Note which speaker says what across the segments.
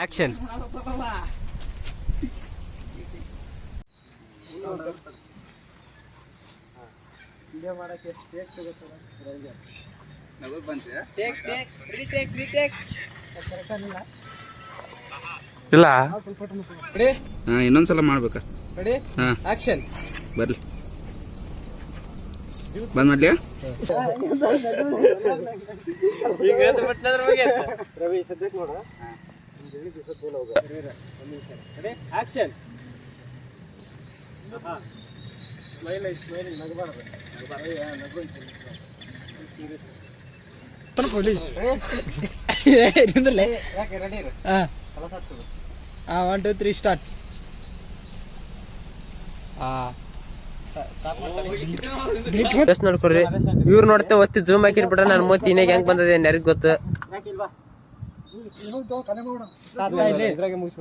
Speaker 1: Action.
Speaker 2: ಇಲ್ಲ
Speaker 3: ಇನ್ನೊಂದ್ಸಲ ಮಾಡ್ಬೇಕಾ?
Speaker 1: ಆಕ್ಷನ್.
Speaker 3: ಬರ್ಲಿ ಬಂದ್ ಮಾಡ್ಲಿ.
Speaker 1: Action.
Speaker 4: One two three start.
Speaker 5: ನೋಡ್ಕೊಡ್ರಿ, ಇವ್ರು ನೋಡ್ತಾ ಒತ್ತಿ ಜೂಮ್ ಹಾಕಿರ್ಬಿಟ್ರೆ ನನ್ನ ಮೂತಿ ಇನ್ನಾಗ ಹೆಂಗ್ ಬಂದದೆ ಯಾರಿಗ್ ಗೊತ್ತು.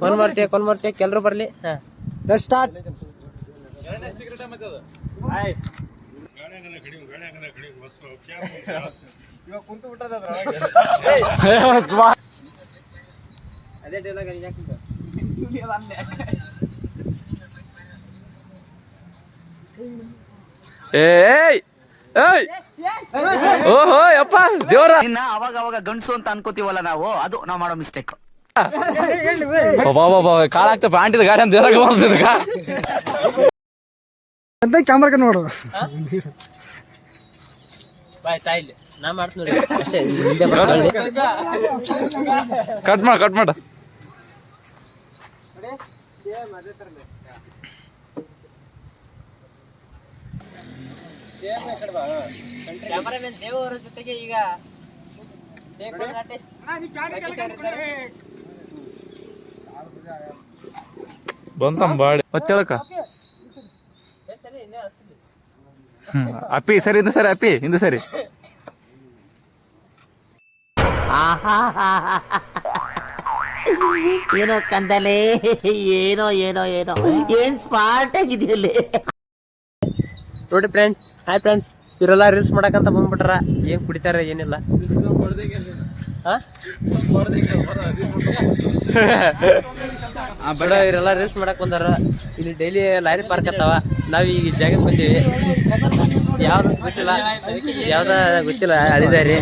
Speaker 5: ಒನ್ ಮೋರ್ ಟೇಕ್ ಎಲ್ರು ಬರ್ಲಿ.
Speaker 4: ಸ್ಟಾರ್ಟ್.
Speaker 5: ಅದೇ ಡೈಲಾಗ್
Speaker 2: ಏಯ್ ಏಯ್ ಓಹೋ ಯಪ್ಪ ದೇವ್ರ.
Speaker 3: ಇನ್ನ ಅವಾಗ ಅವಾಗ ಗಂಡ್ಸು ಅಂತ ಅನ್ಕೋತೀವಲ್ಲ ನಾವು, ಅದು ನಾವ್ ಮಾಡೋ ಮಿಸ್ಟೇಕ್.
Speaker 2: ಕಾಳಾಗ್ತ ಪ್ಯಾಂಟಿದ ಗಾಡಿ ಅಂತ ದೇವ್ರಾಗ ಬಂದಿದ್ಕ
Speaker 4: ಅಂತ ಕ್ಯಾಮ್ರಾ ನೋಡೋದು.
Speaker 5: ಬಾಯ್ ತಾಯಿಲಿ ನಾ ಮಾಡ್ತೀನಿ ನೋಡಿ ಅಷ್ಟೇ.
Speaker 2: ಕಟ್ ಮಾಡ
Speaker 5: ಕ್ಯಾಮರಾಮನ್ ದೇವ್ ಅವರ ಜೊತೆಗೆ ಈಗ
Speaker 2: ಬಂತಮ್ಮ ಬಾಡಿ ಮತ್ತೇಳಕ. ಅಪ್ಪಿ ಸರಿ ಇಂದ ಸರಿ, ಅಪ್ಪಿ ಇಂದ ಸರಿ.
Speaker 6: ಏನೋ ಕಂದಲೆ, ಏನೋ ಏನೋ ಏನೋ ಏನ್ ಸ್ಮಾರ್ಟ್ ಆಗಿದೆಯಲ್ಲಿ.
Speaker 5: ನೋಡಿ ಫ್ರೆಂಡ್ಸ್, ಹಾಯ್ ಫ್ರೆಂಡ್ಸ್, ಇವರೆಲ್ಲ ರೀಲ್ಸ್ ಮಾಡಕಂತ ಬಂದ್ಬಿಟ್ರ. ಏನ್ ಕುಡಿತಾರ ಏನಿಲ್ಲ. ಇವರೆಲ್ಲ ರೀಲ್ಸ್ ಮಾಡಕ್ ಬಂದಾರ. ಇಲ್ಲಿ ಡೈಲಿ ಲಾರಿ ಪಾರ್ಕ್ ಆಗ್ತಾವ. ನಾವ್ ಈಗ ಜಾಗಕ್ಕೆ ಬಂದೀವಿ. ಯಾವ್ದು ಗೊತ್ತಿಲ್ಲ ಅಳಿದಾರಿ.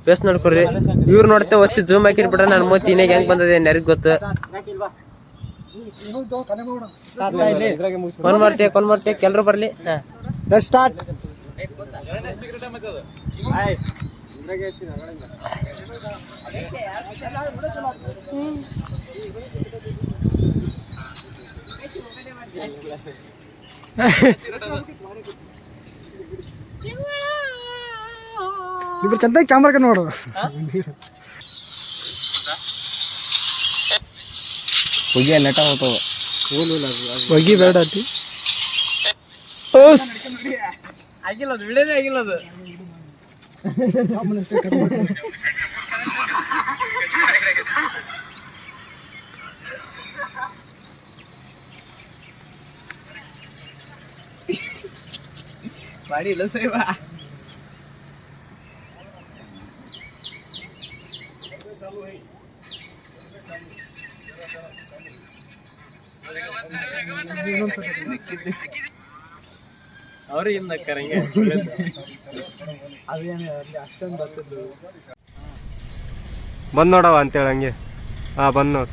Speaker 5: ಬೇಸ್ ನೋಡ್ಕೊಡ್ರಿ, ಇವ್ರು ನೋಡ್ತಾ ಒತ್ತಿ ಜೂಮ್ ಹಾಕಿರ್ಬಿಟ್ರೆ ನನ್ನ ಮೂತಿ ಇನ್ನಾಗ ಹೆಂಗ್ ಬಂದದೆ ಯಾರಿಗ್ ಗೊತ್ತು. ಒನ್ ಮೋರ್ ಟೇಕ್ ಎಲ್ರು ಬರ್ಲಿ.
Speaker 4: ಸ್ಟಾರ್ಟ್. ಇಬ್ರು ಚಂದ ಕ್ಯಾಮ್ರಾ ನೋಡೋದು.
Speaker 1: ಹೊಗೆ ನೆಟ ಹೋಗ್ತಾವ.
Speaker 4: ಹೊಗಿ ಬೇಡ ಅತಿ.
Speaker 5: ಆಗಿಲ್ಲ ಅದು, ವಿಡಿಯೋನೇ ಆಗಿಲ್ಲ ಅದು.
Speaker 1: ಬಾಡಿ ಇಲ್ಲ ಸೇವಾ.
Speaker 5: ಅವ್ರು ಇನ್ನ ಕರಂಗೆ
Speaker 1: ಬಂದ್ ನೋಡವ ಅಂತೇಳಿ ಹಂಗೆ. ಬಂದ್ ನೋಡ್.